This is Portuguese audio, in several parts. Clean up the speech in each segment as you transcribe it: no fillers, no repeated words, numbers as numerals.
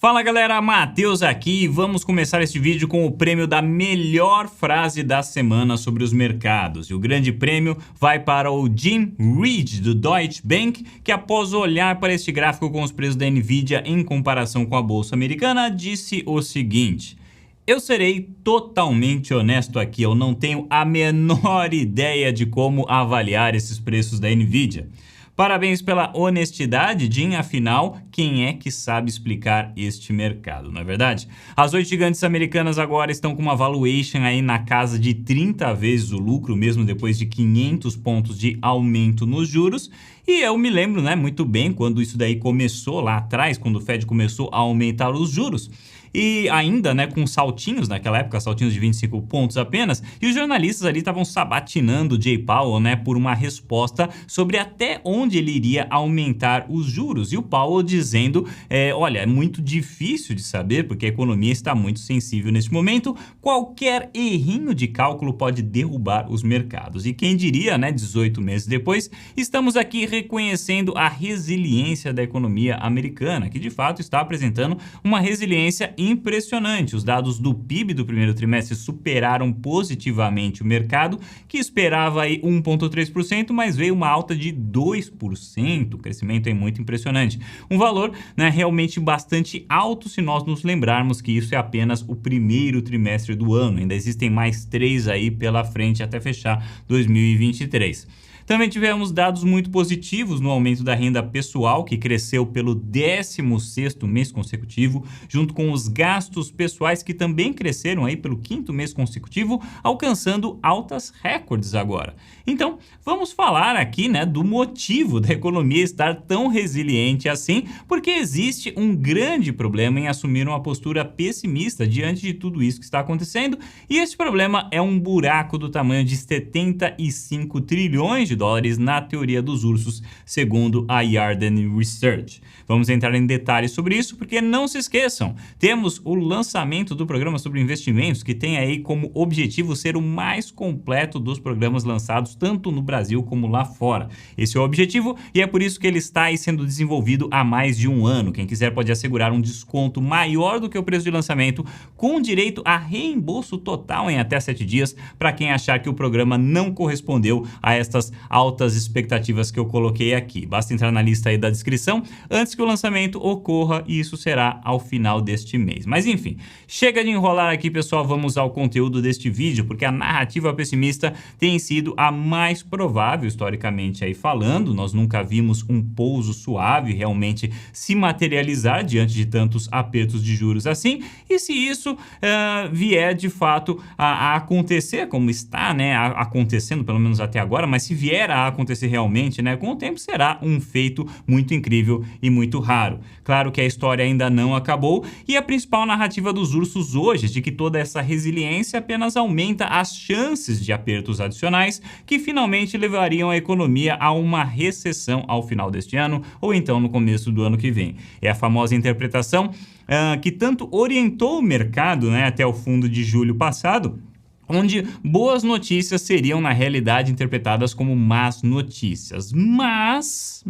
Fala galera, Matheus aqui e vamos começar este vídeo com o prêmio da melhor frase da semana sobre os mercados. E o grande prêmio vai para o Jim Reed do Deutsche Bank, que após olhar para este gráfico com os preços da Nvidia em comparação com a bolsa americana, disse o seguinte: eu serei totalmente honesto aqui, eu não tenho a menor ideia de como avaliar esses preços da Nvidia. Parabéns pela honestidade, Jim, afinal, quem é que sabe explicar este mercado, não é verdade? As 8 gigantes americanas agora estão com uma valuation aí na casa de 30 vezes o lucro, mesmo depois de 500 pontos de aumento nos juros. E eu me lembro, muito bem quando isso daí começou lá atrás, quando o Fed começou a aumentar os juros. E ainda, com saltinhos naquela época, saltinhos de 25 pontos apenas, e os jornalistas ali estavam sabatinando o Jay Powell, por uma resposta sobre até onde ele iria aumentar os juros. E o Powell dizendo, olha, é muito difícil de saber, porque a economia está muito sensível neste momento, qualquer errinho de cálculo pode derrubar os mercados. E quem diria, 18 meses depois, estamos aqui reconhecendo a resiliência da economia americana, que de fato está apresentando uma resiliência impressionante. Os dados do PIB do primeiro trimestre superaram positivamente o mercado, que esperava aí 1,3%, mas veio uma alta de 2%. O crescimento é muito impressionante. Um valor realmente bastante alto se nós nos lembrarmos que isso é apenas o primeiro trimestre do ano. Ainda existem mais 3 aí pela frente até fechar 2023. Também tivemos dados muito positivos no aumento da renda pessoal, que cresceu pelo 16º mês consecutivo, junto com os gastos pessoais, que também cresceram aí pelo 5º mês consecutivo, alcançando altas recordes agora. Então, vamos falar aqui, do motivo da economia estar tão resiliente assim, porque existe um grande problema em assumir uma postura pessimista diante de tudo isso que está acontecendo, e esse problema é um buraco do tamanho de 75 trilhões de dólares na teoria dos ursos, segundo a Yarden Research. Vamos entrar em detalhes sobre isso, porque não se esqueçam, temos o lançamento do programa sobre investimentos, que tem aí como objetivo ser o mais completo dos programas lançados, tanto no Brasil como lá fora. Esse é o objetivo e é por isso que ele está aí sendo desenvolvido há mais de um ano. Quem quiser pode assegurar um desconto maior do que o preço de lançamento, com direito a reembolso total em até 7 dias, para quem achar que o programa não correspondeu a estas altas expectativas que eu coloquei aqui. Basta entrar na lista aí da descrição antes que o lançamento ocorra, e isso será ao final deste mês. Mas enfim, chega de enrolar aqui, pessoal, vamos ao conteúdo deste vídeo, porque a narrativa pessimista tem sido a mais provável historicamente aí falando. Nós nunca vimos um pouso suave realmente se materializar diante de tantos apertos de juros assim, e se isso vier de fato a acontecer, como está acontecendo pelo menos até agora, mas se vier a acontecer realmente, com o tempo, será um feito muito incrível e muito raro. Claro que a história ainda não acabou, e a principal narrativa dos ursos hoje é de que toda essa resiliência apenas aumenta as chances de apertos adicionais, que finalmente levariam a economia a uma recessão ao final deste ano, ou então no começo do ano que vem. É a famosa interpretação que tanto orientou o mercado até o fundo de julho passado, onde boas notícias seriam, na realidade, interpretadas como más notícias. Mas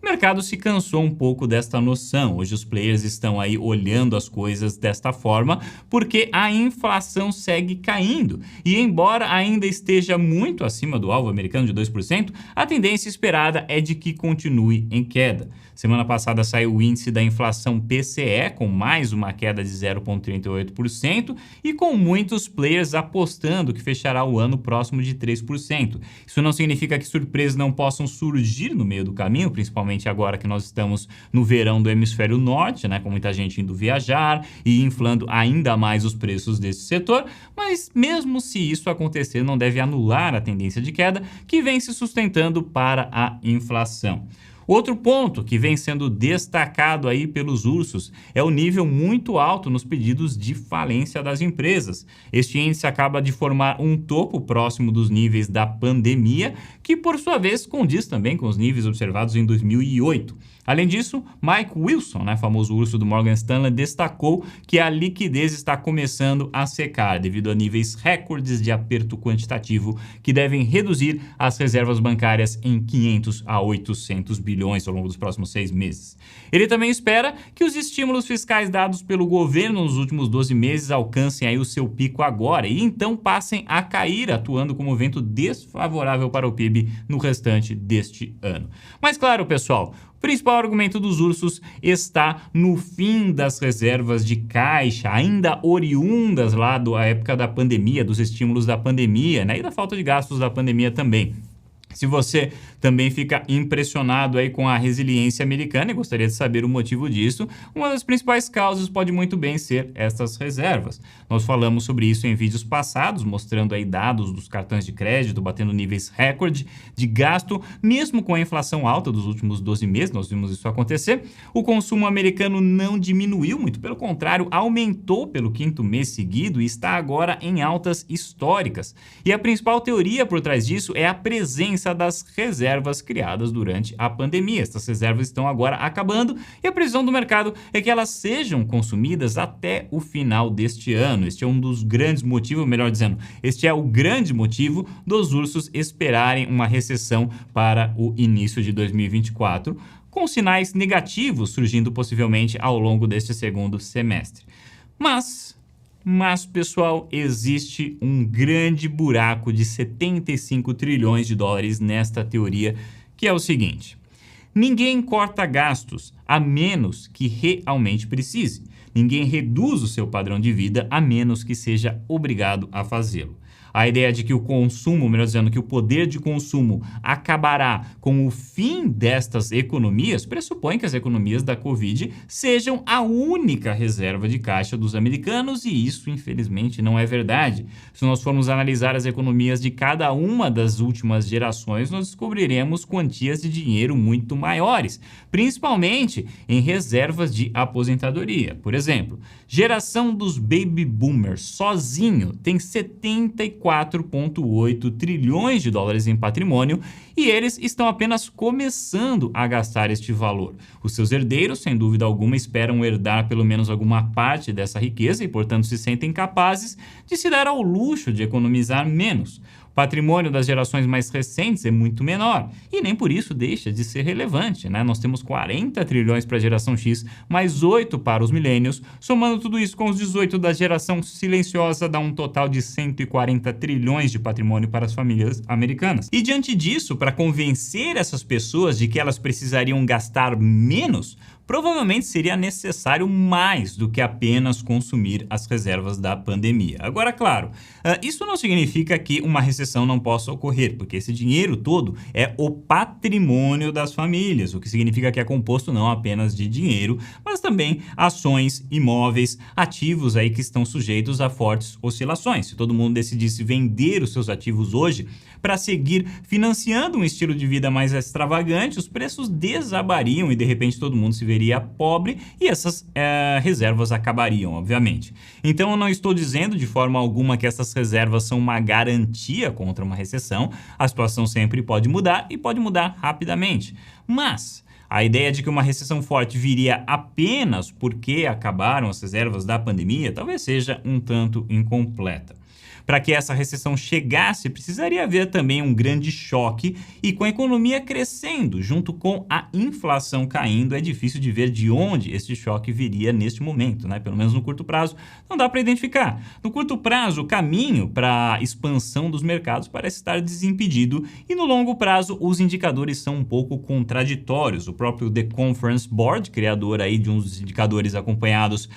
o mercado se cansou um pouco desta noção. Hoje os players estão aí olhando as coisas desta forma, porque a inflação segue caindo. E embora ainda esteja muito acima do alvo americano de 2%, a tendência esperada é de que continue em queda. Semana passada saiu o índice da inflação PCE, com mais uma queda de 0,38%, e com muitos players apostando que fechará o ano próximo de 3%. Isso não significa que surpresas não possam surgir no meio do caminho, principalmente agora que nós estamos no verão do hemisfério norte, com muita gente indo viajar e inflando ainda mais os preços desse setor, mas mesmo se isso acontecer, não deve anular a tendência de queda que vem se sustentando para a inflação. Outro ponto que vem sendo destacado aí pelos ursos é o nível muito alto nos pedidos de falência das empresas. Este índice acaba de formar um topo próximo dos níveis da pandemia, que por sua vez condiz também com os níveis observados em 2008. Além disso, Mike Wilson, famoso urso do Morgan Stanley, destacou que a liquidez está começando a secar devido a níveis recordes de aperto quantitativo que devem reduzir as reservas bancárias em 500 a 800 bilhões trilhões ao longo dos próximos 6 meses. Ele também espera que os estímulos fiscais dados pelo governo nos últimos 12 meses alcancem aí o seu pico agora e então passem a cair, atuando como vento desfavorável para o PIB no restante deste ano. Mas claro, pessoal, o principal argumento dos ursos está no fim das reservas de caixa, ainda oriundas lá da época da pandemia, dos estímulos da pandemia, né, e da falta de gastos da pandemia também. Se você também fica impressionado aí com a resiliência americana e gostaria de saber o motivo disso, uma das principais causas pode muito bem ser essas reservas. Nós falamos sobre isso em vídeos passados, mostrando aí dados dos cartões de crédito batendo níveis recorde de gasto, mesmo com a inflação alta dos últimos 12 meses, nós vimos isso acontecer. O consumo americano não diminuiu, muito pelo contrário, aumentou pelo 5º mês seguido e está agora em altas históricas. E a principal teoria por trás disso é a presença das reservas criadas durante a pandemia. Essas reservas estão agora acabando e a previsão do mercado é que elas sejam consumidas até o final deste ano. Este é um dos grandes motivos, melhor dizendo, este é o grande motivo dos ursos esperarem uma recessão para o início de 2024, com sinais negativos surgindo possivelmente ao longo deste segundo semestre. Mas, pessoal, existe um grande buraco de 75 trilhões de dólares nesta teoria, que é o seguinte: ninguém corta gastos a menos que realmente precise. Ninguém reduz o seu padrão de vida a menos que seja obrigado a fazê-lo. A ideia de que o consumo, melhor dizendo, que o poder de consumo acabará com o fim destas economias, pressupõe que as economias da Covid sejam a única reserva de caixa dos americanos, e isso, infelizmente, não é verdade. Se nós formos analisar as economias de cada uma das últimas gerações, nós descobriremos quantias de dinheiro muito maiores, principalmente em reservas de aposentadoria. Por exemplo, geração dos baby boomers sozinho tem 74,8 trilhões de dólares em patrimônio e eles estão apenas começando a gastar este valor. Os seus herdeiros, sem dúvida alguma, esperam herdar pelo menos alguma parte dessa riqueza e, portanto, se sentem capazes de se dar ao luxo de economizar menos. O patrimônio das gerações mais recentes é muito menor e nem por isso deixa de ser relevante, né? Nós temos 40 trilhões para a geração X, mais 8 para os milênios. Somando tudo isso com os 18 da geração silenciosa, dá um total de 140 trilhões de patrimônio para as famílias americanas. E diante disso, para convencer essas pessoas de que elas precisariam gastar menos, provavelmente seria necessário mais do que apenas consumir as reservas da pandemia. Agora, claro, isso não significa que uma recessão não possa ocorrer, porque esse dinheiro todo é o patrimônio das famílias, o que significa que é composto não apenas de dinheiro, mas também ações, imóveis, ativos aí que estão sujeitos a fortes oscilações. Se todo mundo decidisse vender os seus ativos hoje para seguir financiando um estilo de vida mais extravagante, os preços desabariam e de repente todo mundo se veria pobre e essas reservas acabariam, obviamente. Então eu não estou dizendo de forma alguma que essas reservas são uma garantia contra uma recessão. A situação sempre pode mudar e pode mudar rapidamente. Mas a ideia de que uma recessão forte viria apenas porque acabaram as reservas da pandemia talvez seja um tanto incompleta. Para que essa recessão chegasse, precisaria haver também um grande choque e com a economia crescendo, junto com a inflação caindo, é difícil de ver de onde esse choque viria neste momento, né? Pelo menos no curto prazo, não dá para identificar. No curto prazo, o caminho para a expansão dos mercados parece estar desimpedido e no longo prazo, os indicadores são um pouco contraditórios. O próprio The Conference Board, criador aí de uns indicadores acompanhados,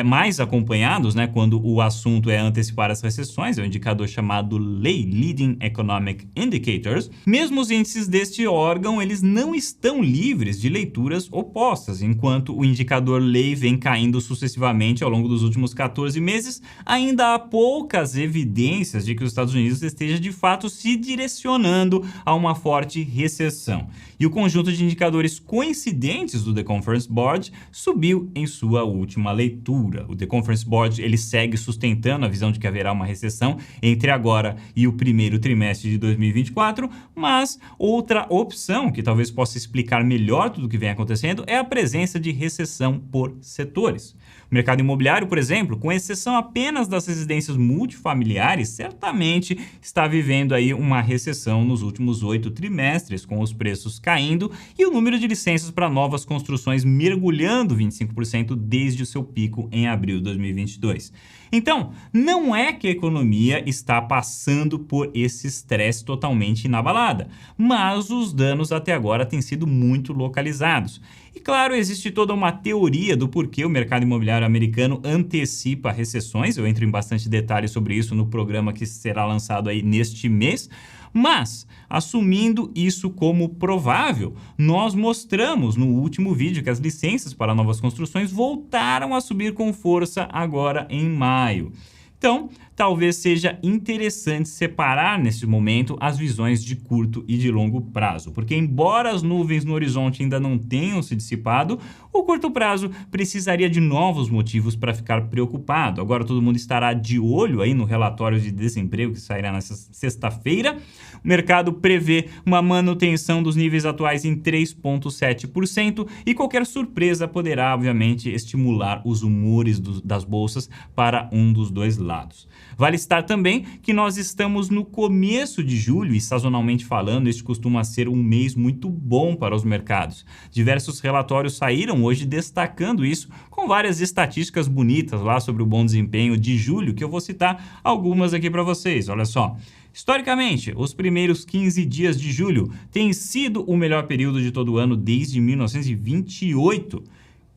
mais acompanhados, né? Quando o assunto é antecipar as recessões, é um indicador chamado Lay Leading Economic Indicators. Mesmo os índices deste órgão, eles não estão livres de leituras opostas. Enquanto o indicador Lay vem caindo sucessivamente ao longo dos últimos 14 meses, ainda há poucas evidências de que os Estados Unidos esteja de fato se direcionando a uma forte recessão. E o conjunto de indicadores coincidentes do The Conference Board subiu em sua última leitura. O The Conference Board ele segue sustentando a visão de que haverá uma recessão recessão entre agora e o primeiro trimestre de 2024, mas outra opção que talvez possa explicar melhor tudo o que vem acontecendo é a presença de recessão por setores. O mercado imobiliário, por exemplo, com exceção apenas das residências multifamiliares, certamente está vivendo aí uma recessão nos últimos 8 trimestres, com os preços caindo e o número de licenças para novas construções mergulhando 25% desde o seu pico em abril de 2022. Então, não é que a economia está passando por esse estresse totalmente inabalada, mas os danos até agora têm sido muito localizados. E claro, existe toda uma teoria do porquê o mercado imobiliário americano antecipa recessões. Eu entro em bastante detalhes sobre isso no programa que será lançado aí neste mês. Mas, assumindo isso como provável, nós mostramos no último vídeo que as licenças para novas construções voltaram a subir com força agora em maio. Então, talvez seja interessante separar nesse momento as visões de curto e de longo prazo, porque embora as nuvens no horizonte ainda não tenham se dissipado, o curto prazo precisaria de novos motivos para ficar preocupado. Agora todo mundo estará de olho aí no relatório de desemprego que sairá nesta sexta-feira. O mercado prevê uma manutenção dos níveis atuais em 3,7% e qualquer surpresa poderá, obviamente, estimular os humores das bolsas para um dos dois lados. Vale citar também que nós estamos no começo de julho e, sazonalmente falando, este costuma ser um mês muito bom para os mercados. Diversos relatórios saíram hoje destacando isso, com várias estatísticas bonitas lá sobre o bom desempenho de julho, que eu vou citar algumas aqui para vocês. Olha só. Historicamente, os primeiros 15 dias de julho têm sido o melhor período de todo o ano desde 1928.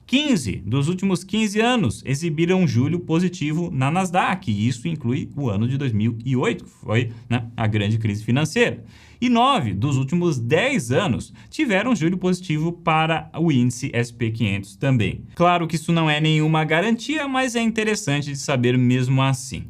15 dos últimos 15 anos exibiram julho positivo na Nasdaq, e isso inclui o ano de 2008, que foi, a grande crise financeira. E 9 dos últimos 10 anos tiveram julho positivo para o índice SP 500 também. Claro que isso não é nenhuma garantia, mas é interessante de saber mesmo assim.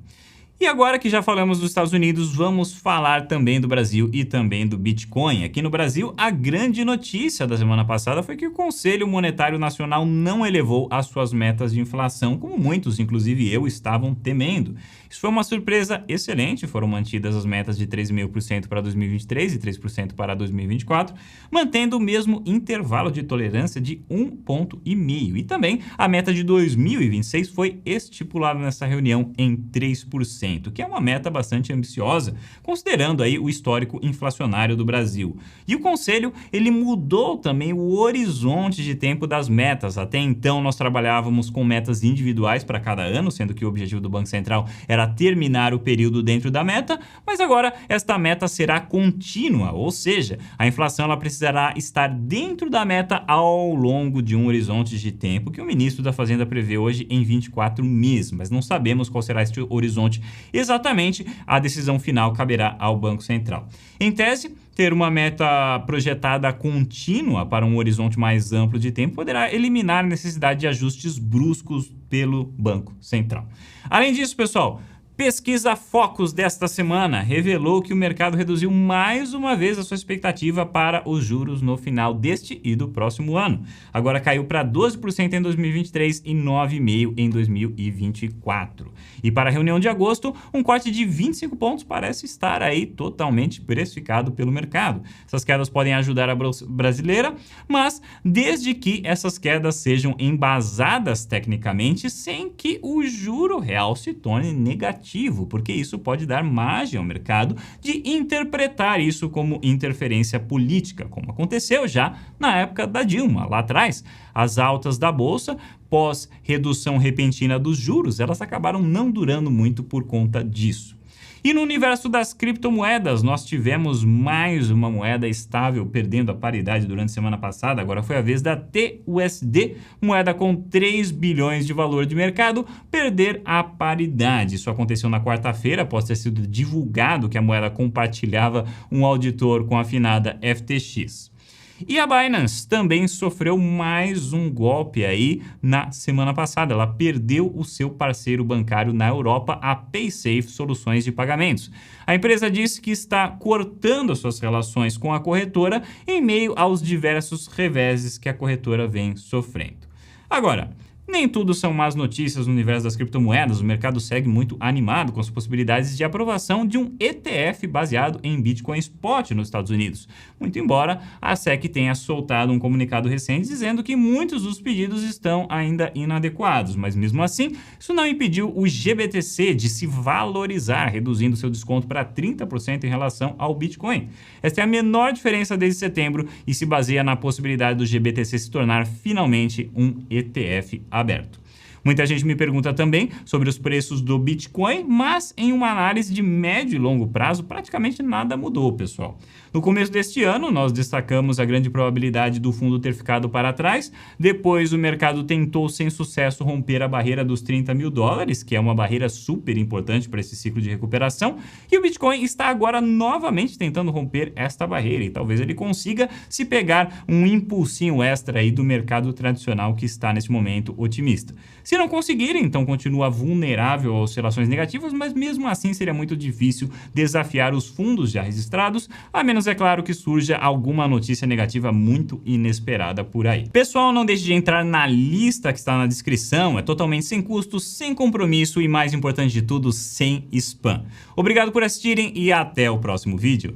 E agora que já falamos dos Estados Unidos, vamos falar também do Brasil e também do Bitcoin. Aqui no Brasil, a grande notícia da semana passada foi que o Conselho Monetário Nacional não elevou as suas metas de inflação, como muitos, inclusive eu, estavam temendo. Isso foi uma surpresa excelente, foram mantidas as metas de 3,5% para 2023 e 3% para 2024, mantendo o mesmo intervalo de tolerância de 1,5 ponto. E também a meta de 2026 foi estipulada nessa reunião em 3%, que é uma meta bastante ambiciosa, considerando aí o histórico inflacionário do Brasil. E o Conselho, ele mudou também o horizonte de tempo das metas. Até então nós trabalhávamos com metas individuais para cada ano, sendo que o objetivo do Banco Central era terminar o período dentro da meta, mas agora esta meta será contínua, ou seja, a inflação ela precisará estar dentro da meta ao longo de um horizonte de tempo que o ministro da Fazenda prevê hoje em 24 meses, mas não sabemos qual será este horizonte exatamente. A decisão final caberá ao Banco Central. Em tese, ter uma meta projetada contínua para um horizonte mais amplo de tempo poderá eliminar a necessidade de ajustes bruscos pelo Banco Central. Além disso, pessoal, pesquisa Focus desta semana revelou que o mercado reduziu mais uma vez a sua expectativa para os juros no final deste e do próximo ano. Agora caiu para 12% em 2023 e 9,5% em 2024. E para a reunião de agosto, um corte de 25 pontos parece estar aí totalmente precificado pelo mercado. Essas quedas podem ajudar a bolsa brasileira, mas desde que essas quedas sejam embasadas tecnicamente, sem que o juro real se torne negativo, porque isso pode dar margem ao mercado de interpretar isso como interferência política, como aconteceu já na época da Dilma, lá atrás. As altas da bolsa, pós redução repentina dos juros, elas acabaram não durando muito por conta disso. E no universo das criptomoedas, nós tivemos mais uma moeda estável perdendo a paridade durante a semana passada. Agora foi a vez da TUSD, moeda com 3 bilhões de valor de mercado, perder a paridade. Isso aconteceu na quarta-feira, após ter sido divulgado que a moeda compartilhava um auditor com a afinada FTX. E a Binance também sofreu mais um golpe aí na semana passada. Ela perdeu o seu parceiro bancário na Europa, a Paysafe Soluções de Pagamentos. A empresa disse que está cortando as suas relações com a corretora em meio aos diversos reveses que a corretora vem sofrendo. Agora, Nem tudo são más notícias no universo das criptomoedas, o mercado segue muito animado com as possibilidades de aprovação de um ETF baseado em Bitcoin Spot nos Estados Unidos. Muito embora a SEC tenha soltado um comunicado recente dizendo que muitos dos pedidos estão ainda inadequados, mas mesmo assim, isso não impediu o GBTC de se valorizar, reduzindo seu desconto para 30% em relação ao Bitcoin. Esta é a menor diferença desde setembro e se baseia na possibilidade do GBTC se tornar finalmente um ETF aberto. Muita gente me pergunta também sobre os preços do Bitcoin, mas em uma análise de médio e longo prazo, praticamente nada mudou, pessoal. No começo deste ano, nós destacamos a grande probabilidade do fundo ter ficado para trás. Depois, o mercado tentou sem sucesso romper a barreira dos 30 mil dólares, que é uma barreira super importante para esse ciclo de recuperação. E o Bitcoin está agora novamente tentando romper esta barreira e talvez ele consiga se pegar um impulsinho extra aí do mercado tradicional que está nesse momento otimista. Se não conseguirem, então continua vulnerável a oscilações negativas, mas mesmo assim seria muito difícil desafiar os fundos já registrados, a menos, é claro, que surja alguma notícia negativa muito inesperada por aí. Pessoal, não deixe de entrar na lista que está na descrição, é totalmente sem custo, sem compromisso e, mais importante de tudo, sem spam. Obrigado por assistirem e até o próximo vídeo.